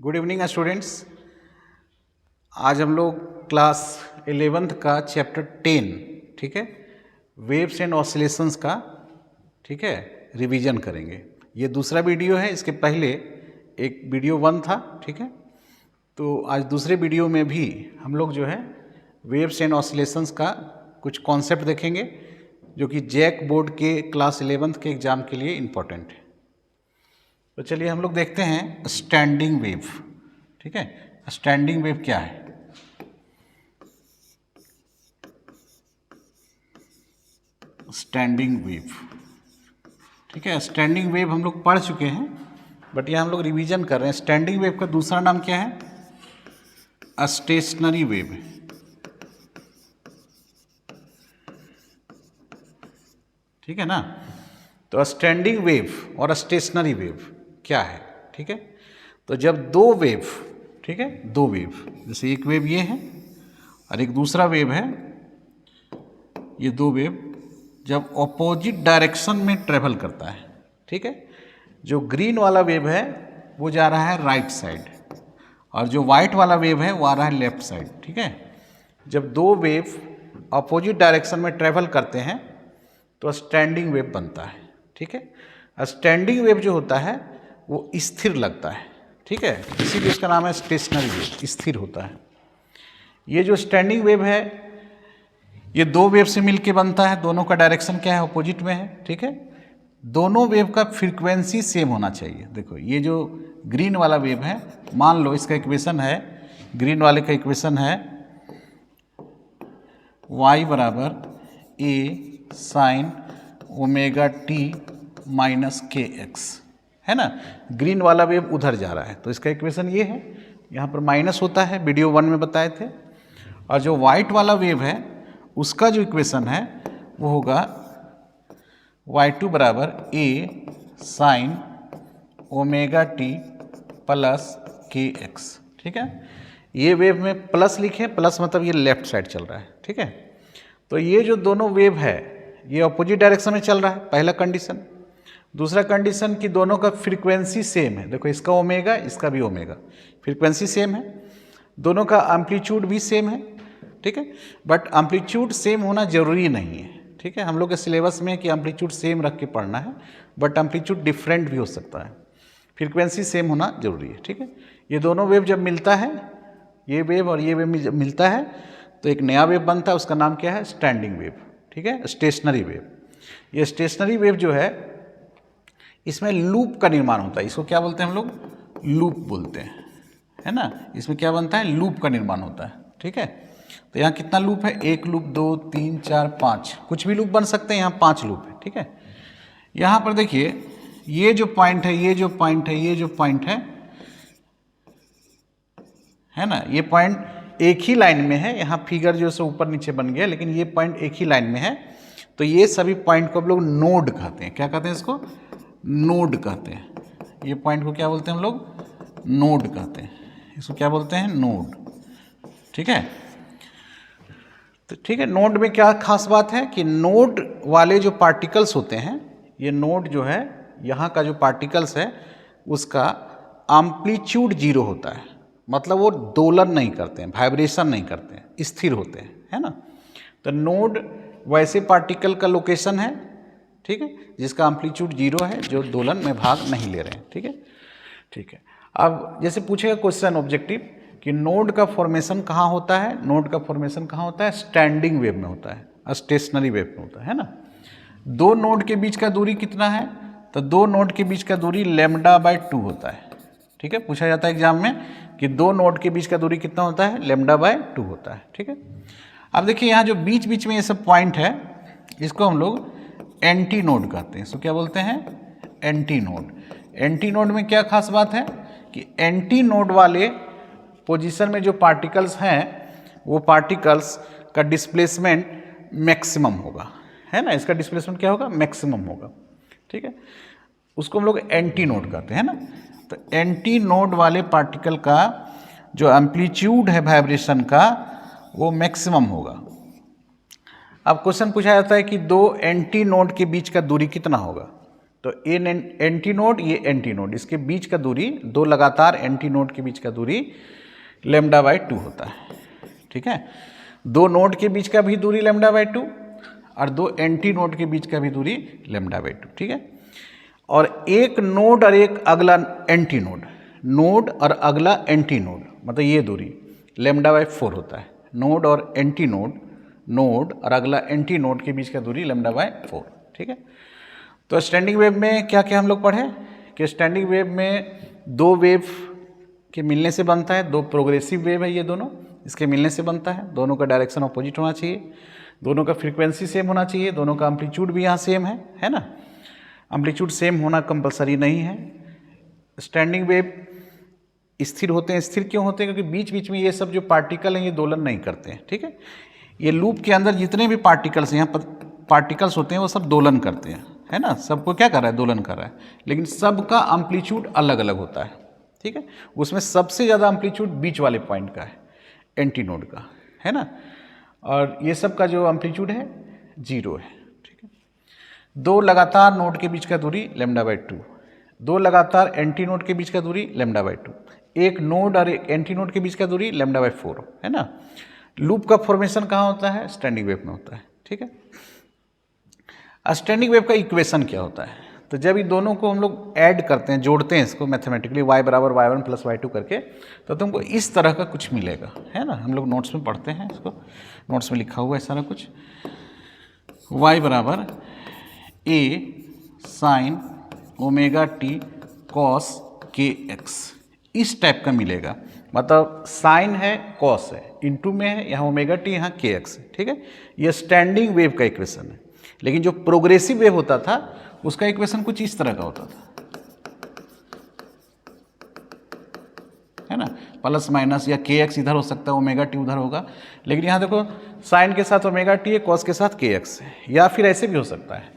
Good evening students. आज हम लोग क्लास 11th का चैप्टर 10 ठीक है वेव्स एंड ऑसिलेशंस का ठीक है रिवीजन करेंगे। ये दूसरा वीडियो है, इसके पहले एक वीडियो 1 था ठीक है। तो आज दूसरे वीडियो में भी हम लोग जो है वेव्स एंड ऑसिलेशंस का कुछ कॉन्सेप्ट देखेंगे जो कि जैक बोर्ड के क्लास 11th के एग्ज़ाम के लिए इम्पोर्टेंट है। तो चलिए हम लोग देखते हैं स्टैंडिंग वेव ठीक है। स्टैंडिंग वेव क्या है? स्टैंडिंग वेव ठीक है। स्टैंडिंग वेव हम लोग पढ़ चुके हैं बट यहाँ हम लोग रिवीजन कर रहे हैं। स्टैंडिंग वेव का दूसरा नाम क्या है? Stationary wave. ठीक है ना। तो स्टैंडिंग वेव और स्टेशनरी वेव क्या है? ठीक है। तो जब दो वेव ठीक है, दो वेव, जैसे एक वेव ये है और एक दूसरा वेव है, ये दो वेव जब ऑपोजिट डायरेक्शन में ट्रेवल करता है ठीक है। जो ग्रीन वाला वेव है वो जा रहा है राइट साइड और जो वाइट वाला वेव है वो आ रहा है लेफ्ट साइड ठीक है। जब दो वेव ऑपोजिट डायरेक्शन में ट्रेवल करते हैं तो स्टैंडिंग वेव बनता है ठीक है। स्टैंडिंग वेव जो होता है वो स्थिर लगता है ठीक है, इसीलिए इसका नाम है स्टेशनरी वेव, स्थिर होता है। ये जो स्टैंडिंग वेव है ये दो वेव से मिलके बनता है, दोनों का डायरेक्शन क्या है? ऑपोजिट में है ठीक है। दोनों वेव का फ्रीक्वेंसी सेम होना चाहिए। देखो ये जो ग्रीन वाला वेव है, मान लो इसका इक्वेशन है, ग्रीन वाले का इक्वेशन है y बराबर a sine omega T minus के एक्स है ना। ग्रीन वाला वेव उधर जा रहा है तो इसका इक्वेशन ये है, यहाँ पर माइनस होता है, वीडियो 1 में बताए थे। और जो वाइट वाला वेव है उसका जो इक्वेशन है वो होगा y2 बराबर a sine omega T plus के एक्स ठीक है। ये वेव में प्लस लिखे, प्लस मतलब ये लेफ्ट साइड चल रहा है ठीक है। तो ये जो दोनों वेव है ये अपोजिट डायरेक्शन में चल रहा है, पहला कंडीशन। दूसरा कंडीशन कि दोनों का फ्रीक्वेंसी सेम है। देखो इसका ओमेगा, इसका भी ओमेगा, फ्रीक्वेंसी सेम है, दोनों का एम्पलीट्यूड भी सेम है ठीक है। बट एम्पलीट्यूड सेम होना जरूरी नहीं है ठीक है। हम लोग के सिलेबस में कि एम्पलीट्यूड सेम रख के पढ़ना है, बट एम्पलीट्यूड डिफरेंट भी हो सकता है, फ्रीक्वेंसी सेम होना जरूरी है ठीक है। ये दोनों वेव जब मिलता है, ये वेव और ये वेव जब मिलता है तो एक नया वेव बनता है, उसका नाम क्या है? स्टैंडिंग वेव ठीक है, स्टेशनरी वेव। ये स्टेशनरी वेव जो है इसमें लूप का निर्माण होता है, इसको क्या बोलते हैं हम लोग? लूप बोलते हैं है ना। इसमें क्या बनता है? लूप का निर्माण होता है ठीक है। तो यहाँ कितना लूप है? एक लूप, 2, 3, 4, 5, कुछ भी लूप बन सकते हैं, यहाँ 5 लूप है ठीक है। यहाँ पर देखिए ये जो पॉइंट है, ये जो पॉइंट है, ये जो पॉइंट है ना, ये पॉइंट एक ही लाइन में है। यहाँ फिगर जो है ऊपर नीचे बन गया लेकिन ये पॉइंट एक ही लाइन में है। तो ये सभी पॉइंट को हम लोग नोड कहते हैं। क्या कहते हैं इसको? नोड कहते हैं। ये पॉइंट को क्या बोलते हैं हम लोग? नोड कहते हैं। इसको क्या बोलते हैं? नोड ठीक है। तो ठीक है, नोड में क्या खास बात है कि नोड वाले जो पार्टिकल्स होते हैं, ये नोड जो है यहाँ का जो पार्टिकल्स है उसका एम्पलीट्यूड 0 होता है, मतलब वो दोलन नहीं करते हैं, वाइब्रेशन नहीं करते हैं, स्थिर होते हैं है ना। तो नोड वैसे पार्टिकल का लोकेशन है ठीक है जिसका एम्पलीट्यूड 0 है, जो दोलन में भाग नहीं ले रहे हैं ठीक है। ठीक है, अब जैसे पूछेगा क्वेश्चन ऑब्जेक्टिव कि नोड का फॉर्मेशन कहाँ होता है? नोड का फॉर्मेशन कहाँ होता है? स्टैंडिंग वेव में होता है, स्टेशनरी वेव में होता है ना। दो नोड के बीच का दूरी कितना है? तो दो नोड के बीच का दूरी λ/2 होता है ठीक है। पूछा जाता है एग्जाम में कि दो नोड के बीच का दूरी कितना होता है? λ/2 होता है ठीक है। अब देखिए यहाँ जो बीच बीच में ये सब पॉइंट है इसको हम लोग एंटी नोड कहते हैं। इसको क्या बोलते हैं? Anti node. एंटी नोड में क्या खास बात है कि एंटी नोड वाले पोजीशन में जो पार्टिकल्स हैं वो पार्टिकल्स का डिस्प्लेसमेंट मैक्सिमम होगा है ना। इसका डिस्प्लेसमेंट क्या होगा? मैक्सिमम होगा ठीक है। उसको हम लोग एंटी नोड कहते हैं ना। तो एंटी नोड वाले पार्टिकल का जो एम्पलीट्यूड है वाइब्रेशन का वो मैक्सिमम होगा। अब क्वेश्चन पूछा जाता है कि दो एंटी नोड के बीच का दूरी कितना होगा? तो ये एंटी नोड, ये एंटी नोड, इसके बीच का दूरी, दो लगातार एंटी नोड के बीच का दूरी λ/2 होता है। ठीक है, दो नोड के बीच का भी दूरी λ/2 और दो एंटी नोड के बीच का भी दूरी λ/2। ठीक है, और एक नोड और एक अगला एंटी नोड, नोड और अगला एंटी नोड, मतलब ये दूरी λ/4 होता है। नोड और एंटी नोड, नोड और अगला एंटी नोड के बीच का दूरी λ/4। ठीक है, तो स्टैंडिंग वेव में क्या क्या हम लोग पढ़े कि स्टैंडिंग वेव में दो वेव के मिलने से बनता है, दो प्रोग्रेसिव वेव है ये दोनों, इसके मिलने से बनता है। दोनों का डायरेक्शन अपोजिट होना चाहिए, दोनों का फ्रीक्वेंसी सेम होना चाहिए, दोनों का एम्पलीट्यूड भी यहाँ सेम है ना। एम्पलीट्यूड सेम होना कंपलसरी नहीं है। स्टैंडिंग वेव स्थिर होते हैं। स्थिर क्यों होते हैं? क्योंकि बीच बीच में ये सब जो पार्टिकल हैं ये दोलन नहीं करते हैं। ठीक है, ये लूप के अंदर जितने भी पार्टिकल्स हैं, यहाँ पर पार्टिकल्स होते हैं, वो सब दोलन करते हैं, है ना। सबको क्या कर रहा है? दोलन कर रहा है, लेकिन सबका एम्पलीट्यूड अलग अलग होता है। ठीक है, उसमें सबसे ज़्यादा एम्पलीट्यूड बीच वाले पॉइंट का है, एंटी नोड का, है ना। और ये सब का जो एम्पलीट्यूड है 0 है। ठीक है, दो लगातार नोड के बीच का दूरी λ/2, दो लगातार एंटी नोड के बीच का दूरी λ/2, एक नोड और एक एंटी नोड के बीच का दूरी λ/4, है ना। लूप का फॉर्मेशन कहाँ होता है? स्टैंडिंग वेव में होता है। ठीक है, स्टैंडिंग वेव का इक्वेशन क्या होता है? तो जब ये दोनों को हम लोग ऐड करते हैं, जोड़ते हैं इसको मैथमेटिकली, y = y1 + y2 करके, तो तुमको इस तरह का कुछ मिलेगा, है ना। हम लोग नोट्स में पढ़ते हैं इसको, नोट्स में लिखा हुआ है सारा कुछ। y = a sin ωt cos kx, इस टाइप का मिलेगा। मतलब साइन है, कॉस है, इनटू में है, यहाँ ωt, यहाँ kx है। ठीक है, ये स्टैंडिंग वेव का इक्वेशन है। लेकिन जो प्रोग्रेसिव वेव होता था उसका इक्वेशन कुछ इस तरह का होता था, है ना। प्लस माइनस, या kx इधर हो सकता है, ωt उधर होगा। लेकिन यहाँ देखो, साइन के साथ ωt है, कॉस के साथ kx है, या फिर ऐसे भी हो सकता है।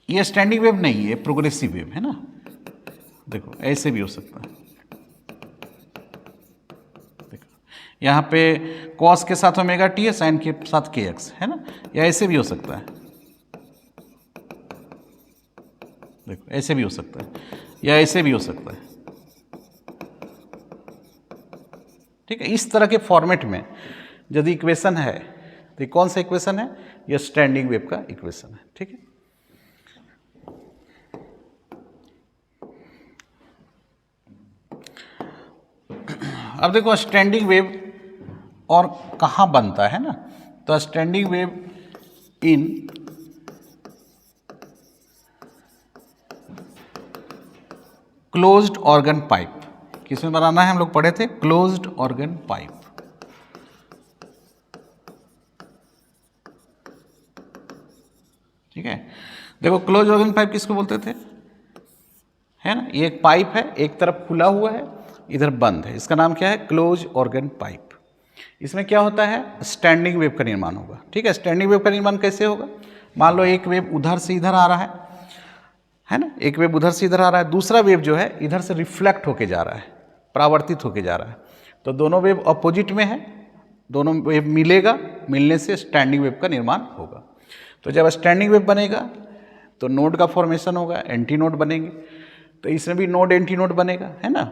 ये स्टैंडिंग वेव नहीं है, प्रोग्रेसिव वेव है ना। देखो ऐसे भी हो सकता है, देखो यहाँ पे कॉस के साथ ωt है, साइन के साथ kx है ना, या ऐसे भी हो सकता है। देखो ऐसे भी हो सकता है, या ऐसे भी हो सकता है। ठीक है, इस तरह के फॉर्मेट में यदि इक्वेशन है तो ये कौन सा इक्वेशन है? ये स्टैंडिंग वेव का इक्वेशन है। ठीक है, अब देखो स्टैंडिंग वेव और कहाँ बनता है ना। तो standing wave in closed organ pipe, किसमें बनाना है? हम लोग पढ़े थे क्लोज्ड ऑर्गन पाइप। ठीक है, देखो क्लोज ऑर्गन पाइप किसको बोलते थे? है ना, ये एक पाइप है, एक तरफ खुला हुआ है, इधर बंद है, इसका नाम क्या है? Close organ pipe. इसमें क्या होता है? स्टैंडिंग वेव का निर्माण होगा। ठीक है, स्टैंडिंग वेव का निर्माण कैसे होगा? मान लो एक वेव उधर से इधर आ रहा है ना, एक वेव उधर से इधर आ रहा है, दूसरा वेव जो है इधर से रिफ्लेक्ट होके जा रहा है, परावर्तित होके जा रहा है। तो दोनों वेव अपोजिट में है, दोनों वेव मिलेगा, मिलने से स्टैंडिंग वेव का निर्माण होगा। तो जब स्टैंडिंग वेव बनेगा तो नोड का फॉर्मेशन होगा, एंटी नोड बनेंगे। तो इसमें भी नोड एंटी नोड बनेगा, है ना।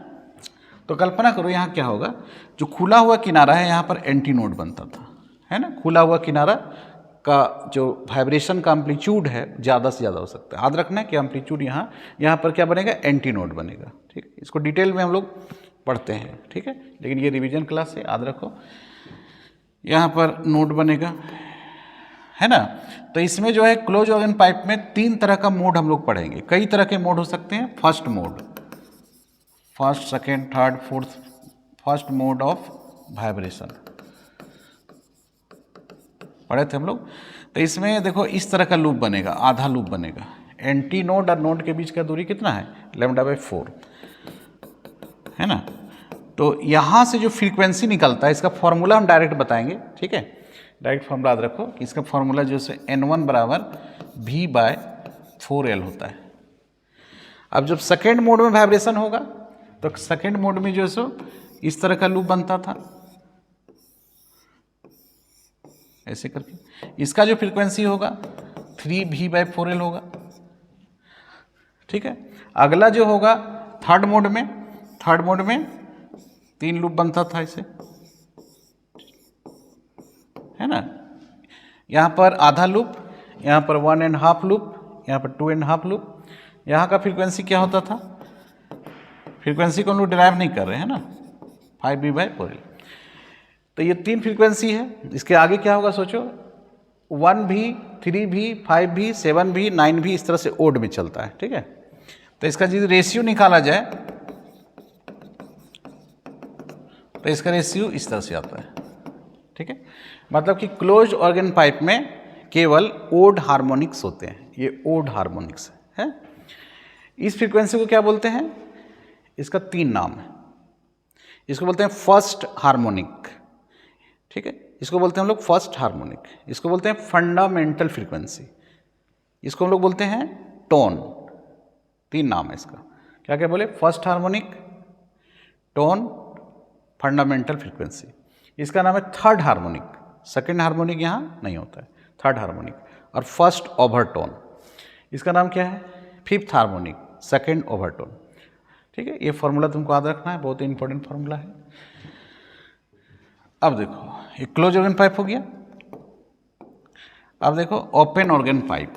तो कल्पना करो यहाँ क्या होगा, जो खुला हुआ किनारा है यहाँ पर एंटी नोड बनता था, है ना। खुला हुआ किनारा का जो वाइब्रेशन का एम्पलीट्यूड है ज़्यादा से ज़्यादा हो सकता है। याद रखना है कि एम्पलीट्यूड यहाँ पर क्या बनेगा? एंटी नोड बनेगा। ठीक है, इसको डिटेल में हम लोग पढ़ते हैं। ठीक है, लेकिन ये रिवीजन क्लास है, याद रखो। यहाँ पर नोड बनेगा, है ना। तो इसमें जो है क्लोज ऑर्गन पाइप में 3 तरह का मोड हम लोग पढ़ेंगे। कई तरह के मोड हो सकते हैं। First mode, first, second, third, fourth, first mode of vibration पढ़े थे हम लोग। तो इसमें देखो इस तरह का लूप बनेगा, आधा लूप बनेगा। एंटी नोड और नोड के बीच का दूरी कितना है? λ/4, है ना। तो यहाँ से जो फ्रीक्वेंसी निकलता है, इसका फॉर्मूला हम डायरेक्ट बताएंगे। ठीक है, डायरेक्ट फॉर्मूला याद रखो कि इसका फॉर्मूला जो है N1 = V/4L होता है। अब जब सेकेंड मोड में वाइब्रेशन होगा तो सेकेंड मोड में जो है इस तरह का लूप बनता था, ऐसे करके। इसका जो फ्रीक्वेंसी होगा 3V/4L होगा, ठीक है। अगला जो होगा थर्ड मोड में, थर्ड मोड में 3 लूप बनता था इसे, है ना। यहाँ पर आधा लूप, यहाँ पर 1.5 लूप, यहाँ पर 2.5 लूप। यहाँ का फ्रीक्वेंसी क्या होता था, फ्रीक्वेंसी को हम लोग डिराइव नहीं कर रहे हैं ना, 5V/4L। तो ये 3 फ्रीक्वेंसी है। इसके आगे क्या होगा सोचो, 1V, 3V, 5V, 7V, 9V, इस तरह से ओड में चलता है, ठीक है। तो इसका यदि रेशियो निकाला जाए तो इसका रेशियो इस तरह से आता है, ठीक है। मतलब कि क्लोज्ड ऑर्गन पाइप में केवल ओड हार्मोनिक्स होते हैं, ये ओड हार्मोनिक्स है। इस फ्रीक्वेंसी को क्या बोलते हैं, इसका 3 नाम है। इसको बोलते हैं फर्स्ट हार्मोनिक, ठीक है, इसको बोलते हैं हम लोग फर्स्ट हार्मोनिक, इसको बोलते हैं फंडामेंटल फ्रीक्वेंसी, इसको हम लोग बोलते हैं टोन। 3 नाम है इसका, क्या क्या बोले, first harmonic, tone, fundamental frequency. इसका नाम है थर्ड हार्मोनिक, सेकेंड हार्मोनिक यहाँ नहीं होता है, थर्ड हार्मोनिक। और फर्स्ट ओवरटोन, इसका नाम क्या है, फिफ्थ हार्मोनिक, सेकेंड ओवरटोन, ठीक है। ये फॉर्मूला तुमको याद रखना है, बहुत ही इंपॉर्टेंट फॉर्मूला है। अब देखो ये क्लोज ऑर्गन पाइप हो गया। अब देखो open organ pipe,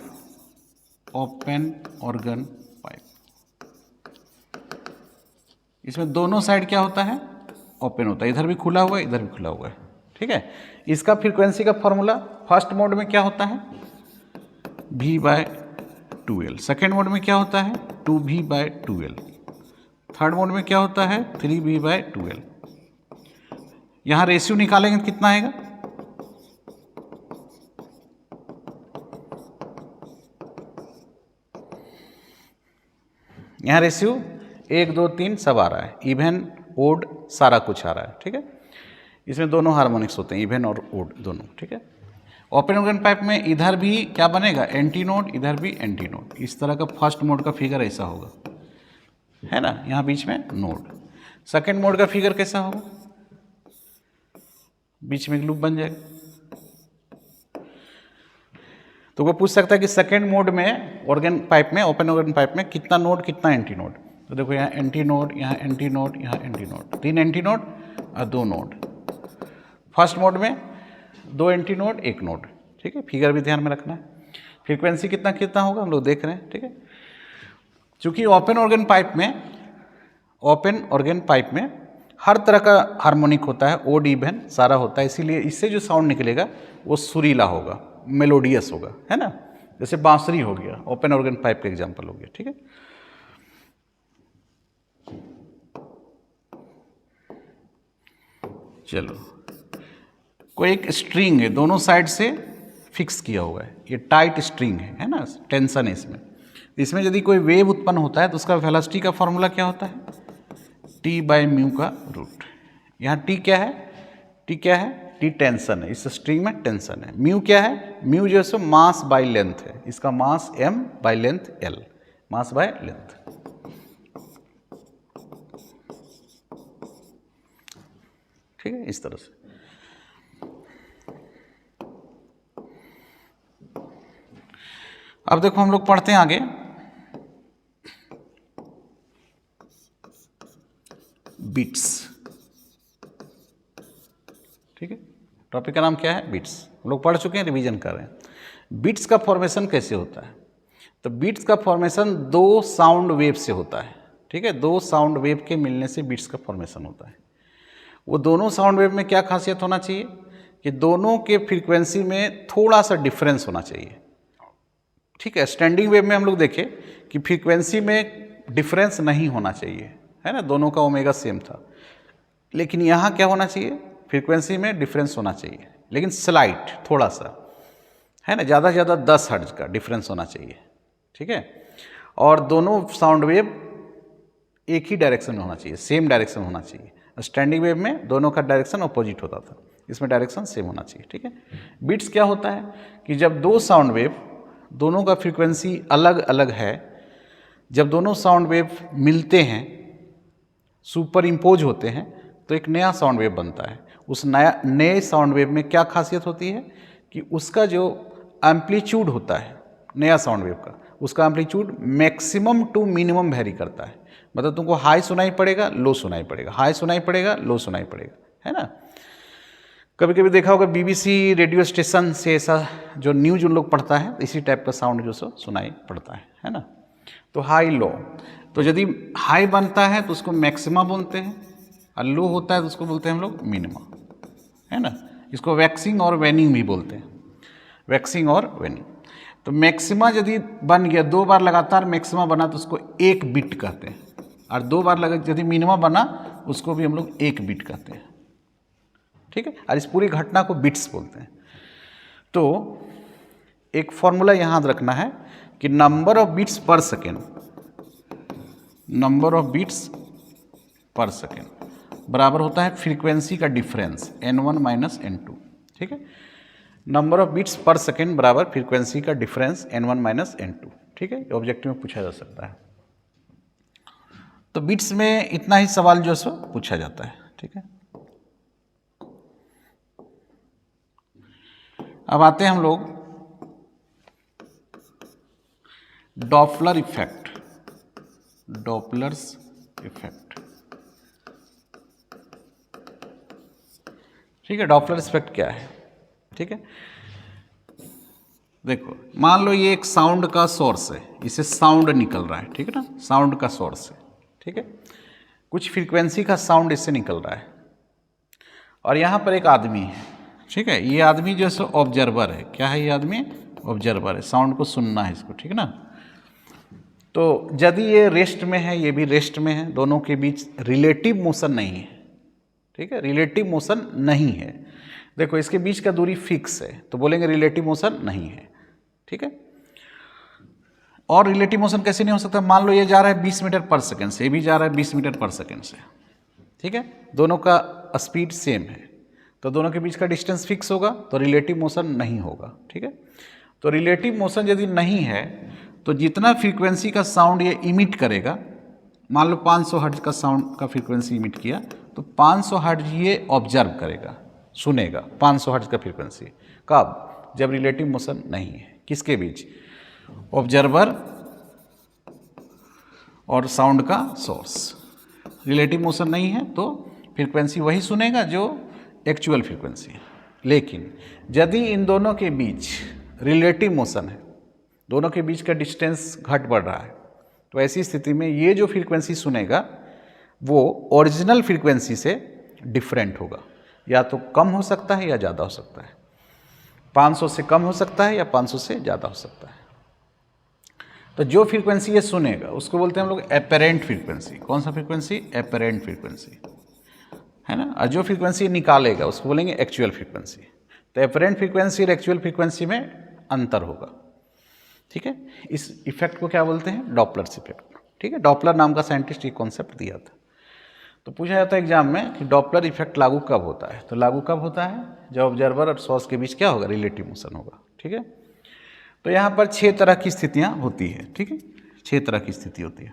open organ pipe, इसमें दोनों साइड क्या होता है, ओपन होता है, इधर भी खुला हुआ है, इधर भी खुला हुआ है, ठीक है। इसका फ्रीक्वेंसी का फॉर्मूला फर्स्ट मोड में क्या होता है, V/2L, सेकेंड मोड में क्या होता है, 2V/2L, थर्ड मोड में क्या होता है, 3V/2L। यहाँ रेशियो निकालेंगे कितना आएगा, यहाँ रेशियो 1, 2, 3 सब आ रहा है, इवन ओड सारा कुछ आ रहा है, ठीक है। इसमें दोनों हार्मोनिक्स होते हैं, इवन और ओड दोनों, ठीक है। ओपन ऑर्गन पाइप में इधर भी क्या बनेगा, एंटी नोड, इधर भी एंटी नोड, इस तरह का फर्स्ट मोड का फिगर ऐसा होगा, है ना, यहाँ बीच में नोड। सेकेंड मोड का फिगर कैसा होगा, बीच में एक लूप बन जाएगा। तो वो पूछ सकता है कि सेकेंड मोड में ऑर्गन पाइप में, ओपन ऑर्गन पाइप में कितना नोड, कितना एंटी नोड। तो देखो यहाँ एंटी नोड, यहाँ एंटी नोड, यहाँ एंटी नोड, 3 एंटी नोड और 2 नोड। फर्स्ट मोड में 2 एंटी नोड, 1 नोड, ठीक है। फिगर भी ध्यान में रखना है। फ्रीक्वेंसी कितना कितना होगा हम लोग देख रहे हैं, ठीक है। चूँकि ओपन ऑर्गन पाइप में, ओपन ऑर्गन पाइप में हर तरह का हार्मोनिक होता है, ओड इवन सारा होता है, इसीलिए इससे जो साउंड निकलेगा वो सुरीला होगा, मेलोडियस होगा, है ना। जैसे बांसुरी हो गया, ओपन ऑर्गन पाइप का एग्जांपल हो गया, ठीक है। चलो, कोई एक स्ट्रिंग है, दोनों साइड से फिक्स किया हुआ है, ये टाइट स्ट्रिंग है ना, टेंशन है इसमें। इसमें यदि कोई वेव उत्पन्न होता है तो उसका वेलोसिटी का फॉर्मूला क्या होता है, T/μ का रूट। यहाँ T क्या है, T क्या है, T टेंशन है, इस स्ट्रिंग में टेंशन है। म्यू क्या है, म्यू जो है मास बाय लेंथ है, इसका मास m by length l, mass by length, ठीक है, इस तरह से। अब देखो हम लोग पढ़ते हैं आगे, बीट्स, ठीक है। टॉपिक का नाम क्या है, बीट्स। हम लोग पढ़ चुके हैं, रिवीजन कर रहे हैं। बीट्स का फॉर्मेशन कैसे होता है, तो बीट्स का फॉर्मेशन 2 साउंड वेव से होता है, ठीक है। 2 साउंड वेव के मिलने से बीट्स का फॉर्मेशन होता है। वो दोनों साउंड वेव में क्या खासियत होना चाहिए कि दोनों के फ्रीक्वेंसी में थोड़ा सा डिफरेंस होना चाहिए, ठीक है। स्टैंडिंग वेव में हम लोग देखें कि फ्रीक्वेंसी में डिफरेंस नहीं होना चाहिए, है ना, दोनों का ओमेगा सेम था। लेकिन यहाँ क्या होना चाहिए, फ्रीक्वेंसी में डिफरेंस होना चाहिए, लेकिन स्लाइट थोड़ा सा, है ना, ज़्यादा से ज़्यादा 10 हर्ट्ज का डिफरेंस होना चाहिए, ठीक है। और दोनों साउंड वेव एक ही डायरेक्शन में होना चाहिए, सेम डायरेक्शन होना चाहिए। स्टैंडिंग वेव में दोनों का डायरेक्शन अपोजिट होता था, इसमें डायरेक्शन सेम होना चाहिए, ठीक है। बीट्स क्या होता है कि जब 2 साउंड वेव, दोनों का फ्रीक्वेंसी अलग अलग है, जब दोनों साउंड वेव मिलते हैं, सुपर इम्पोज होते हैं, तो एक नया साउंड वेव बनता है। उस नए साउंड वेव में क्या खासियत होती है कि उसका जो एम्पलीट्यूड होता है नया साउंड वेव का, उसका amplitude maximum to minimum vary करता है। मतलब तुमको हाई सुनाई पड़ेगा, लो सुनाई पड़ेगा, हाई सुनाई पड़ेगा, लो सुनाई पड़ेगा, है ना। कभी कभी देखा होगा बीबीसी रेडियो स्टेशन से ऐसा जो न्यूज उन लोग पढ़ता है, इसी टाइप का साउंड जो सो सुनाई पड़ता है ना। तो हाई लो, तो यदि हाई बनता है तो उसको मैक्सिमा बोलते हैं, और लो होता है तो उसको बोलते हैं हम लोग मिनिमा, है ना। इसको वैक्सिंग और वेनिंग भी बोलते हैं, वैक्सिंग और वेनिंग। तो मैक्सिमा यदि बन गया, 2 बार लगातार मैक्सिमा बना तो उसको 1 बीट कहते हैं, और 2 बार यदि मिनिमा बना उसको भी हम लोग 1 बीट कहते हैं, ठीक है। और इस पूरी घटना को बिट्स बोलते हैं। तो एक फॉर्मूला यहाँ रखना है कि नंबर ऑफ बीट्स पर सेकेंड, नंबर ऑफ बीट्स पर सेकेंड बराबर होता है फ्रीक्वेंसी का डिफरेंस n1 माइनस n2, ठीक है। नंबर ऑफ बीट्स पर सेकेंड बराबर फ्रीक्वेंसी का डिफरेंस n1 माइनस n2, ठीक है। ऑब्जेक्टिव में पूछा जा सकता है। तो बीट्स में इतना ही सवाल जो है सो पूछा जाता है, ठीक है। अब आते हैं हम लोग डॉपलर इफेक्ट, डॉपलर्स इफेक्ट, ठीक है। डॉपलर इफेक्ट क्या है, ठीक है। देखो मान लो ये एक साउंड का सोर्स है, इसे साउंड निकल रहा है, ठीक है ना, साउंड का सोर्स है, ठीक है। कुछ फ्रीक्वेंसी का साउंड इससे निकल रहा है, और यहाँ पर एक आदमी है, ठीक है। ये आदमी जो है ऑब्जर्वर है। क्या है ये आदमी? ऑब्जर्वर है, साउंड को सुनना है इसको, ठीक है ना। तो यदि ये रेस्ट में है, ये भी रेस्ट में है, दोनों के बीच रिलेटिव मोशन नहीं है, ठीक है, रिलेटिव मोशन नहीं है। देखो इसके बीच का दूरी फिक्स है तो बोलेंगे रिलेटिव मोशन नहीं है, ठीक है। और रिलेटिव मोशन कैसे नहीं हो सकता? मान लो ये जा रहा है 20 मीटर पर सेकंड से, ये भी जा रहा है 20 मीटर पर सेकंड से, ठीक है। दोनों का स्पीड सेम है तो दोनों के बीच का डिस्टेंस फिक्स होगा, तो रिलेटिव मोशन नहीं होगा, ठीक है। तो रिलेटिव मोशन यदि नहीं है तो जितना फ्रीक्वेंसी का साउंड ये इमिट करेगा, मान लो 500 हर्ट्ज का साउंड का फ्रीक्वेंसी इमिट किया तो 500 हर्ट्ज ये ऑब्जर्व करेगा, सुनेगा 500 हर्ट्ज का फ्रीक्वेंसी। कब? जब रिलेटिव मोशन नहीं है। किसके बीच? ऑब्जर्वर और साउंड का सोर्स। रिलेटिव मोशन नहीं है तो फ्रीक्वेंसी वही सुनेगा जो एक्चुअल फ्रीक्वेंसी है। लेकिन यदि इन दोनों के बीच रिलेटिव मोशन है, दोनों के बीच का डिस्टेंस घट बढ़ रहा है, तो ऐसी स्थिति में ये जो फ्रीक्वेंसी सुनेगा वो ओरिजिनल फ्रीक्वेंसी से डिफरेंट होगा, या तो कम हो सकता है या ज़्यादा हो सकता है। 500 से कम हो सकता है या 500 से ज़्यादा हो सकता है। तो जो फ्रीक्वेंसी ये सुनेगा उसको बोलते हैं हम लोग एपरेंट फ्रीक्वेंसी। कौन सा फ्रीक्वेंसी? एपरेंट फ्रीक्वेंसी, है ना। और जो फ्रीक्वेंसी निकालेगा उसको बोलेंगे एक्चुअल फ्रीक्वेंसी। तो एपरेंट फ्रीक्वेंसी और एक्चुअल फ्रीक्वेंसी में अंतर होगा, ठीक है। इस इफेक्ट को क्या बोलते हैं? डॉपलर्स इफेक्ट, ठीक है। डॉपलर नाम का साइंटिस्ट ये कॉन्सेप्ट दिया था। तो पूछा जाता है एग्जाम में कि डॉपलर इफेक्ट लागू कब होता है? तो लागू कब होता है? जब ऑब्जर्वर और सोर्स के बीच क्या होगा? रिलेटिव मोशन होगा, ठीक है। तो यहाँ पर 6 तरह की स्थितियाँ होती है, ठीक है। 6 तरह की स्थिति होती है।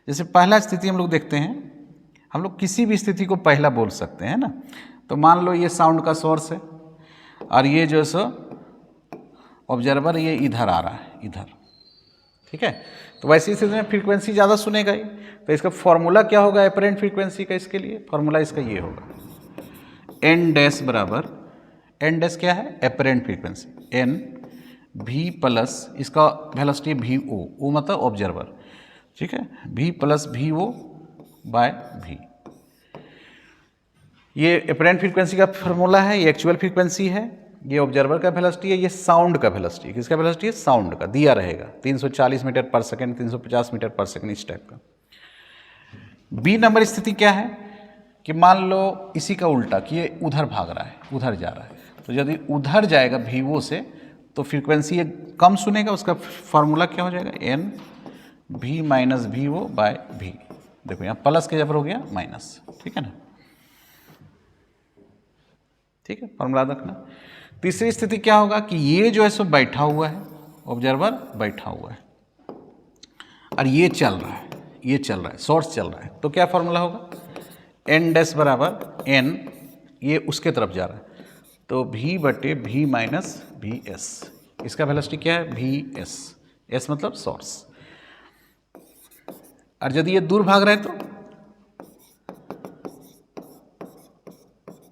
जैसे पहला स्थिति हम लोग देखते हैं, हम लोग किसी भी स्थिति को पहला बोल सकते हैं ना। तो मान लो ये साउंड का सोर्स है और ये जो है सो ऑब्जर्वर ये इधर आ रहा है, इधर, ठीक है। तो वैसी स्थिति में फ्रीक्वेंसी ज़्यादा सुनेगा ही। तो इसका फॉर्मूला क्या होगा एपरेंट फ्रीक्वेंसी का? इसके लिए फॉर्मूला इसका ये होगा, एन डैश बराबर, एन डैश क्या है? एपरेंट फ्रीक्वेंसी, एन भी प्लस इसका वेलोसिटी भी ओ मतलब ऑब्जर्वर, ठीक है, भी प्लस भी ओ बाय भी। ये एपरेंट फ्रीक्वेंसी का फॉर्मूला है, ये एक्चुअल फ्रीक्वेंसी है, ये ऑब्जर्वर का वेलोसिटी है, ये साउंड का वेलोसिटी है। किसका वेलोसिटी है? साउंड का। दिया रहेगा 340 मीटर पर सेकंड, 350 मीटर पर सेकंड, इस टाइप का। बी नंबर स्थिति क्या है कि मान लो इसी का उल्टा कि ये उधर भाग रहा है, उधर जा रहा है। तो यदि उधर जाएगा वीवो से तो फ्रीक्वेंसी ये कम सुनेगा, उसका फॉर्मूला क्या हो जाएगा? एन भी माइनस वी ओ बाय भी। देखो यहाँ प्लस के जबर हो गया माइनस, ठीक है ना, ठीक है, फॉर्मूला रखना। तीसरी स्थिति क्या होगा कि ये जो है सो बैठा हुआ है, ऑब्जर्वर बैठा हुआ है और ये चल रहा है, ये चल रहा है, सोर्स चल रहा है। तो क्या फॉर्मूला होगा? एन डैश बराबर एन, ये उसके तरफ जा रहा है तो भी बटे भी माइनस भी एस। इसका वेलोसिटी क्या है? भी एस। एस मतलब सोर्स। और यदि ये दूर भाग रहे तो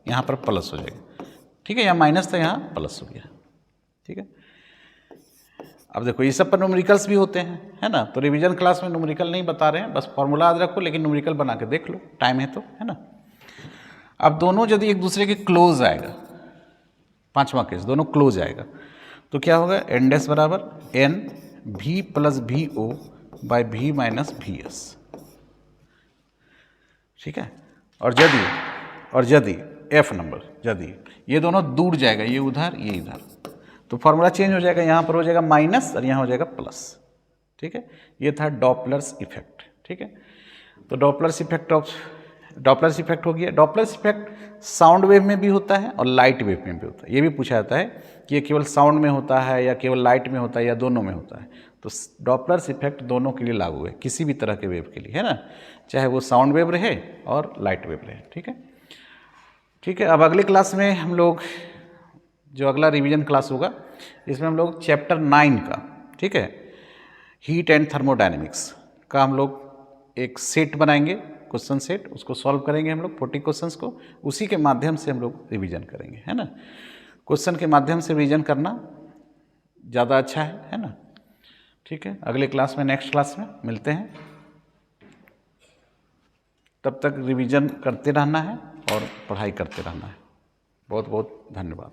यहाँ पर प्लस हो जाएगा, ठीक है, यहाँ माइनस था यहाँ प्लस हो गया, ठीक है। अब देखो ये सब पर न्यूमेरिकल्स भी होते हैं, है ना, तो रिवीजन क्लास में न्यूमेरिकल नहीं बता रहे हैं, बस फॉर्मूला याद रखो, लेकिन न्यूमेरिकल बना के देख लो, टाइम है तो, है ना। अब दोनों यदि एक दूसरे के क्लोज आएगा, पांचवा केस, दोनों क्लोज आएगा, तो क्या होगा, एन डैश बराबर N V plus V O by V minus V S, ठीक है। और यदि एफ नंबर, यदि ये दोनों दूर जाएगा, ये उधर ये इधर, तो फॉर्मूला चेंज हो जाएगा, यहाँ पर हो जाएगा माइनस और यहाँ हो जाएगा प्लस, ठीक है। ये था डॉपलर्स इफेक्ट, ठीक है। तो डॉपलर्स इफेक्ट हो गया। डॉपलर्स इफेक्ट साउंड वेव में भी होता है और लाइट वेव में भी होता है। ये भी पूछा जाता है कि ये केवल साउंड में होता है या केवल लाइट में होता है या दोनों में होता है। तो डॉपलर्स इफेक्ट दोनों के लिए लागू है, किसी भी तरह के वेव के लिए, है ना, चाहे वो साउंड वेव रहे और लाइट वेव रहे, ठीक है। ठीक है, अब अगले क्लास में हम लोग, जो अगला रिवीजन क्लास होगा, इसमें हम लोग चैप्टर 9 का, ठीक है, हीट एंड थर्मोडायनेमिक्स का हम लोग एक सेट बनाएंगे, क्वेश्चन सेट, उसको सॉल्व करेंगे हम लोग 40 क्वेश्चंस को, उसी के माध्यम से हम लोग रिवीजन करेंगे, है ना। क्वेश्चन के माध्यम से रिवीजन करना ज़्यादा अच्छा है ना। ठीक है, अगले क्लास में, नेक्स्ट क्लास में मिलते हैं, तब तक रिवीजन करते रहना है और पढ़ाई करते रहना है। बहुत बहुत धन्यवाद।